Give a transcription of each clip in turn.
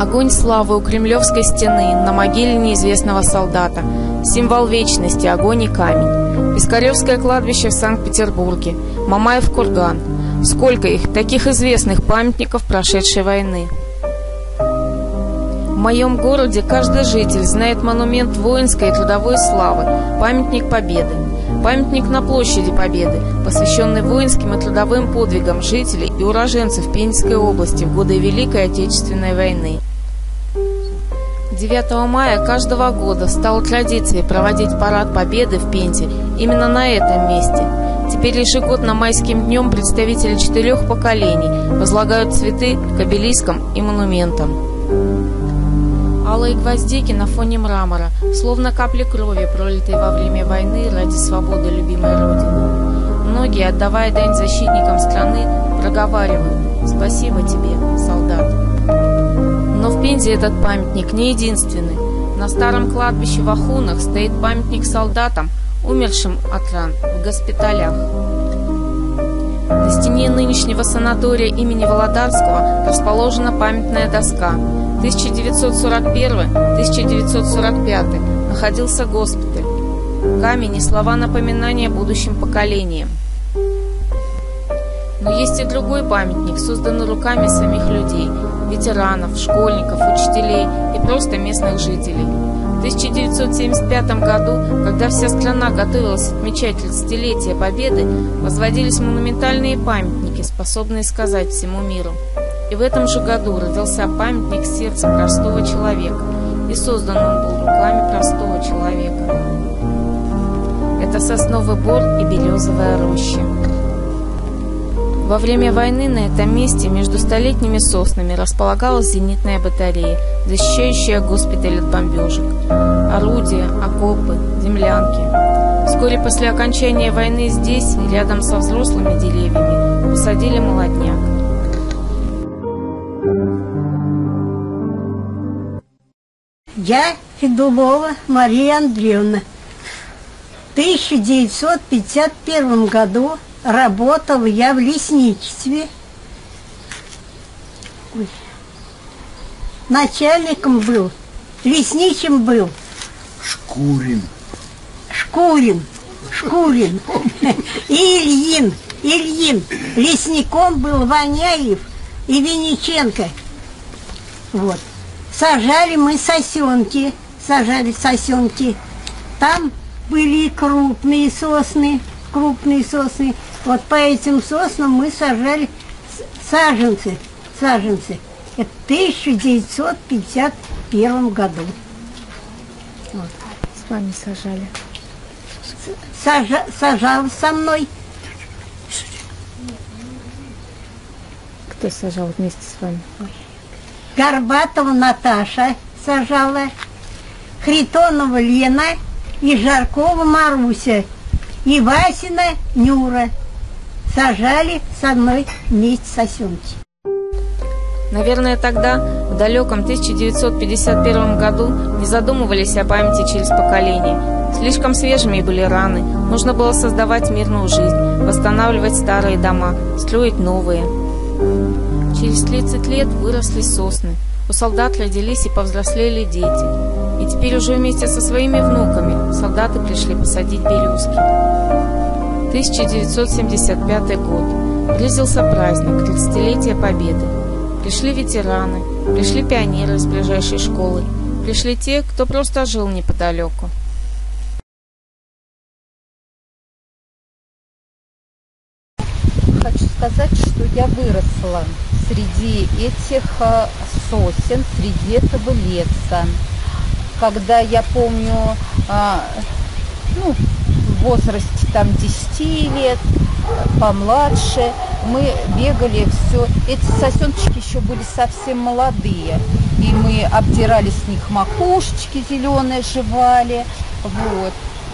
Огонь славы у Кремлевской стены, на могиле неизвестного солдата. Символ вечности, огонь и камень. Пискаревское кладбище в Санкт-Петербурге. Мамаев курган. Сколько их, таких известных памятников прошедшей войны. В моем городе каждый житель знает монумент воинской и трудовой славы, памятник Победы. Памятник на площади Победы, посвященный воинским и трудовым подвигам жителей и уроженцев Пензенской области в годы Великой Отечественной войны. 9 мая каждого года стало традицией проводить парад Победы в Пензе именно на этом месте. Теперь ежегодно майским днем представители 4 поколений возлагают цветы к обелискам и монументам. Алые гвоздики на фоне мрамора, словно капли крови, пролитые во время войны ради свободы любимой Родины. Многие, отдавая дань защитникам страны, проговаривают: «Спасибо тебе, солдат». Но в Пензе этот памятник не единственный. На старом кладбище в Ахунах стоит памятник солдатам, умершим от ран в госпиталях. На стене нынешнего санатория имени Володарского расположена памятная доска. 1941-1945 находился госпиталь. Камень и слова напоминания будущим поколениям. Но есть и другой памятник, созданный руками самих людей, ветеранов, школьников, учителей и просто местных жителей. В 1975 году, когда вся страна готовилась отмечать 30-летие Победы, возводились монументальные памятники, способные сказать всему миру. И в этом же году родился памятник сердца простого человека, и создан он был руками простого человека. Это сосновый бор и березовая роща. Во время войны на этом месте между столетними соснами располагалась зенитная батарея, защищающая госпиталь от бомбежек. Орудия, окопы, землянки. Вскоре после окончания войны здесь, рядом со взрослыми деревьями, посадили молодняк. Я Федулова Мария Андреевна. В 1951 году работала я в лесничестве. Начальником был, лесничим был Шкурин. И Ильин. Лесником был Ваняев и Винниченко. Вот. Сажали сосенки. Там были и крупные сосны. Вот по этим соснам мы сажали саженцы. Это в 1951 году. Вот. С вами сажали? Сажал со мной. Кто сажал вместе с вами? Горбатова Наташа сажала, Хритонова Лена и Жаркова Маруся, и Васина Нюра сажали со мной вместе сосенки. Наверное, тогда, в далеком 1951 году, не задумывались о памяти через поколение. Слишком свежими были раны, нужно было создавать мирную жизнь, восстанавливать старые дома, строить новые. Через 30 лет выросли сосны, у солдат родились и повзрослели дети. И теперь уже вместе со своими внуками солдаты пришли посадить березки. 1975 год. Близился праздник, 30-летие Победы. Пришли ветераны, пришли пионеры из ближайшей школы, пришли те, кто просто жил неподалеку. Хочу сказать, что я выросла среди этих сосен, среди этого леса. Когда я помню, в возрасте 10 лет, помладше, мы бегали все. Эти сосеночки еще были совсем молодые. И мы обдирали с них макушечки зеленые, жевали. Вот.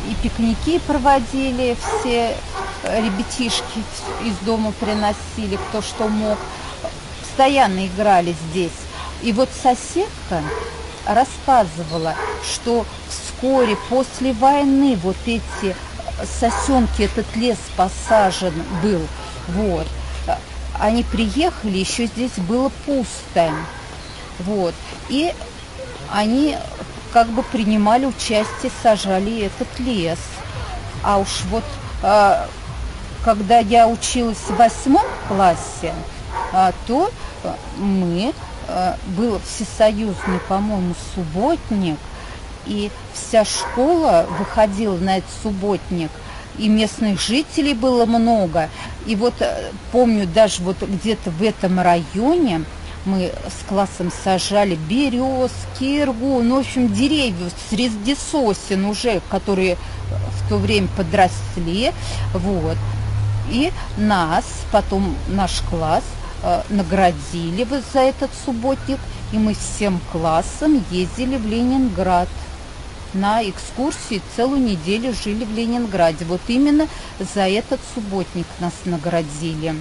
И пикники проводили, все ребятишки из дома приносили, кто что мог. Постоянно играли здесь. И вот соседка рассказывала, что вскоре после войны вот эти сосенки, этот лес посажен был. Вот. Они приехали, еще здесь было пусто. Вот. И они как бы принимали участие, сажали этот лес. А уж вот когда я училась в 8 классе, то был всесоюзный, по-моему, субботник, и вся школа выходила на этот субботник, и местных жителей было много. И вот помню, даже вот где-то в этом районе мы с классом сажали березки, иргу, ну, в общем, деревья среди сосен уже, которые в то время подросли, вот. И нас, потом наш класс, наградили вот за этот субботник, и мы всем классом ездили в Ленинград на экскурсии, целую неделю жили в Ленинграде. Вот именно за этот субботник нас наградили.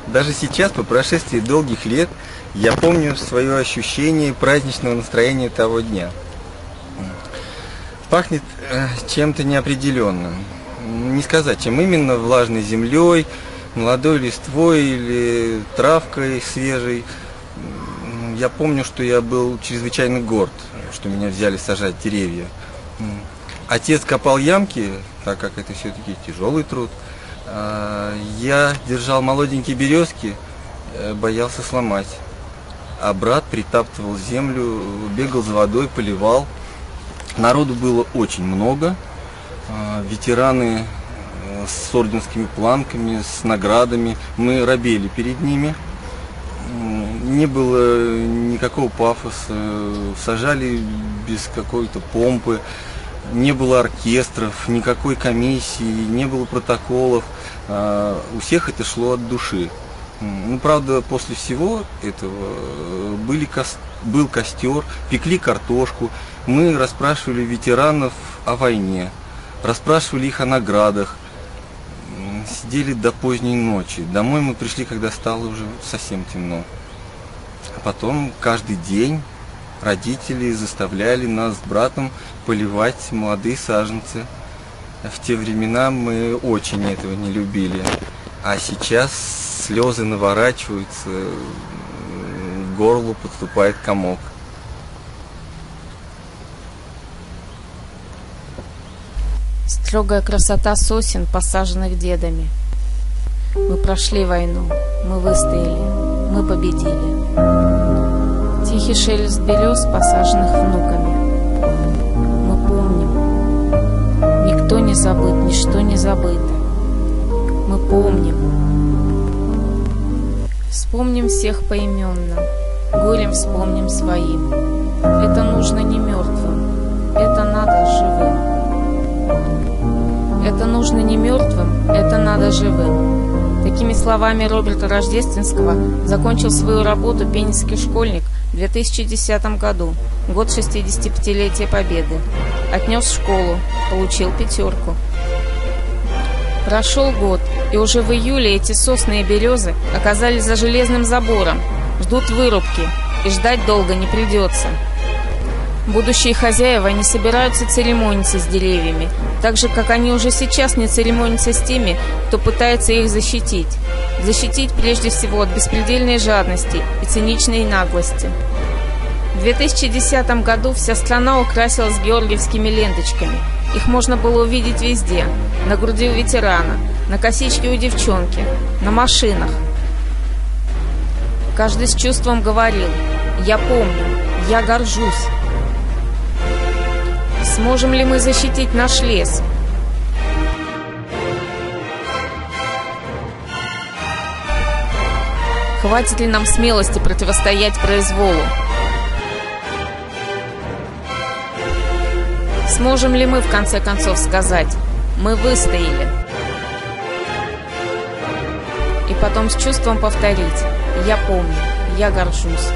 Даже сейчас, по прошествии долгих лет, я помню свое ощущение праздничного настроения того дня. Пахнет чем-то неопределенным. Не сказать, чем именно: влажной землей, молодой листвой или травкой свежей. Я помню, что я был чрезвычайно горд, что меня взяли сажать деревья. Отец копал ямки, так как это все-таки тяжелый труд. Я держал молоденькие березки, боялся сломать. А брат притаптывал землю, бегал за водой, поливал. Народу было очень много. Ветераны с орденскими планками, с наградами. Мы робели перед ними. Не было никакого пафоса. Сажали без какой-то помпы. Не было оркестров, никакой комиссии, не было протоколов. У всех это шло от души. Ну, правда, после всего этого был костер, пекли картошку. Мы расспрашивали ветеранов о войне, расспрашивали их о наградах. Сидели до поздней ночи. Домой мы пришли, когда стало уже совсем темно. А потом каждый день родители заставляли нас с братом поливать молодые саженцы. В те времена мы очень этого не любили. А сейчас слезы наворачиваются, к горлу подступает комок. Строгая красота сосен, посаженных дедами. Мы прошли войну, мы выстояли, мы победили. Тихий шелест берез, посаженных внуками. Мы помним. Никто не забыт, ничто не забыто. Мы помним. Вспомним всех поименно, горем вспомним своим. Это нужно не мертвым, это надо живым. Это нужно не мертвым, это надо живым. Такими словами Роберта Рождественского закончил свою работу пензенский школьник в 2010 году, год 65-летия Победы. Отнес в школу, получил 5. Прошел год, и уже в июле эти сосны и березы оказались за железным забором, ждут вырубки, и ждать долго не придется. Будущие хозяева не собираются церемониться с деревьями, так же, как они уже сейчас не церемонятся с теми, кто пытается их защитить. Защитить прежде всего от беспредельной жадности и циничной наглости. В 2010 году вся страна украсилась георгиевскими ленточками. Их можно было увидеть везде: на груди у ветерана, на косичке у девчонки, на машинах. Каждый с чувством говорил: «Я помню, я горжусь». Сможем ли мы защитить наш лес? Хватит ли нам смелости противостоять произволу? Сможем ли мы в конце концов сказать: мы выстояли? И потом с чувством повторить: я помню, я горжусь.